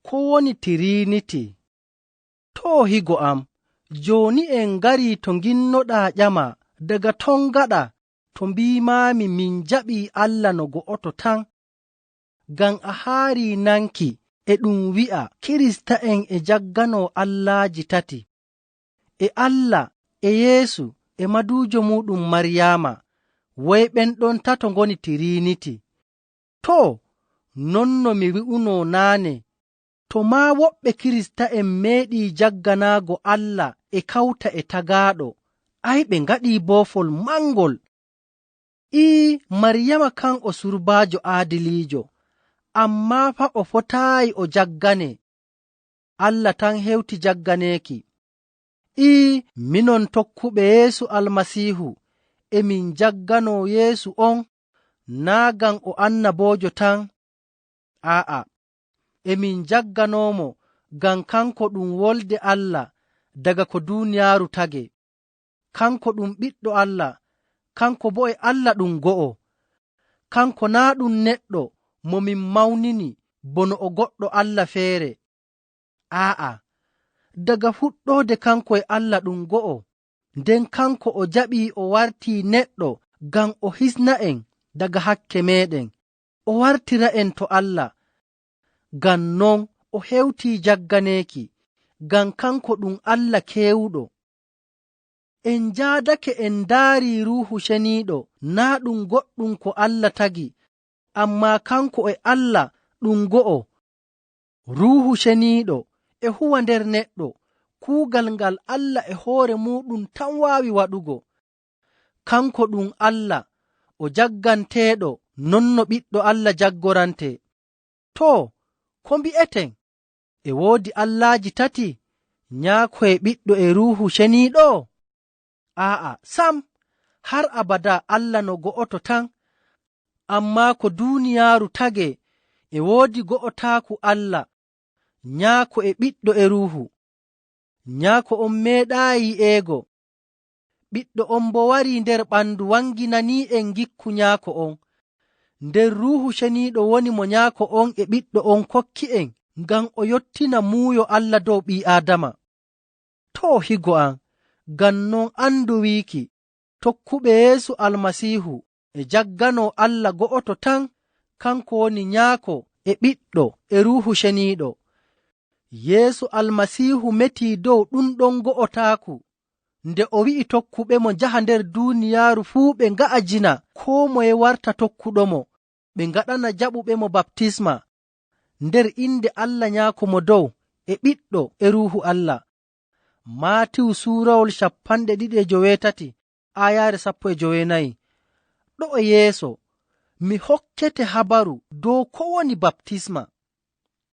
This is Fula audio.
ko woni Trinity. To higo am, joni en ngari to ginnoɗaa ƴama, daga ton gaɗa to mbimami min jaɓi Allah no go'oto tan. Ngam a haari nanki e ɗum wi'a Kirista'en e jaggano Allahji tati, e Allah, e Yeesu, e maduujo muɗum Maryaama, woy ɓen ɗon tato ngoni Trinity. To, non no mi wi'uno naane, to maa woɓɓe Kirista'en meeɗi jagganaago Allah e kawta e tagaaɗo, ay ɓe ngaɗi boofol mangol. Maryaama kan o surbaajo aadiliijo, ammaa fa o fotaayi o jaggane. Allah tan hewti jagganeeki. Minon tokkuɓe Yeesu Almasiihu emin jaggano Yeesu on, naa ngam o annaboojo tan. Aa'a, emin jagganomo ngam kanko ɗum wolde Allah daga ko duuniyaaru tage. Kanko ɗum ɓiɗɗo Allah, kanko bo e Allah ɗum go'o. Kanko naa ɗum neɗɗo mo min mawnini bono o goɗɗo Allah feere. Aa'a, daga fuɗɗoode kanko e Allah ɗum go'o, nden kanko o jaɓi o wartii neɗɗo ngam o hisna'en daga hakke meɗen, o wartira'en to Allah. Ngam non o hewtii jagganeeki, ngam kanko ɗum Allah keewuɗo. En njaadake en ndaari Ruuhu Ceniiɗo, naa ɗum goɗɗum ko Allah tagi, ammaa kanko e Allah ɗum go'o. Ruuhu Ceniiɗo e huwa nder neɗɗo, kuugal ngal Allah e hoore muɗum tan waawi waɗugo. Kanko ɗum Allah, o jagganteeɗo non no ɓiɗɗo Allah jaggorante. To, ko mbi'eten? E woodi Allahji tati, Nyaako e Ɓiɗɗo e Ruuhu Ceniiɗo? Aa'a, sam, har abada Allah no go'oto tan. Ammaa ko duuniyaaru tage e woodi go'otaaku Allah, Nyaako e Ɓiɗɗo e Ruuhu. Nyaako on meeɗaayi yi'eego, Ɓiɗɗo on bo warii nder ɓandu wanginanii'en gikku Nyaako on. Nder Ruuhu Ceniiɗo woni mo Nyaako on e Ɓiɗɗo on kokki'en ngam o yottina muuyo Allah dow ɓii Aadama. To higo am, ngam non andu wiiki tokkuɓe Yeesu Almasiihu e jaggano Allah go'oto tan, kanko woni Nyaako e Ɓiɗɗo e Ruuhu Ceniiɗo. Yeesu Almasiihu metii dow ɗum ɗon go'otaaku, nde o wi'i tokkuɓe mo njaha nder duuniyaaru fuu ɓe nga'ajina koo moye warta tokkuɗomo, ɓe ngaɗana jaɓuɓe mo baptisma nder inde Allah Nyaako mo dow e Ɓiɗɗo e Ruuhu Allah. Maatiwu suurawol 28 aayaare 14. Ɗo e yeeso mi hokkete habaru dow ko woni baptisma.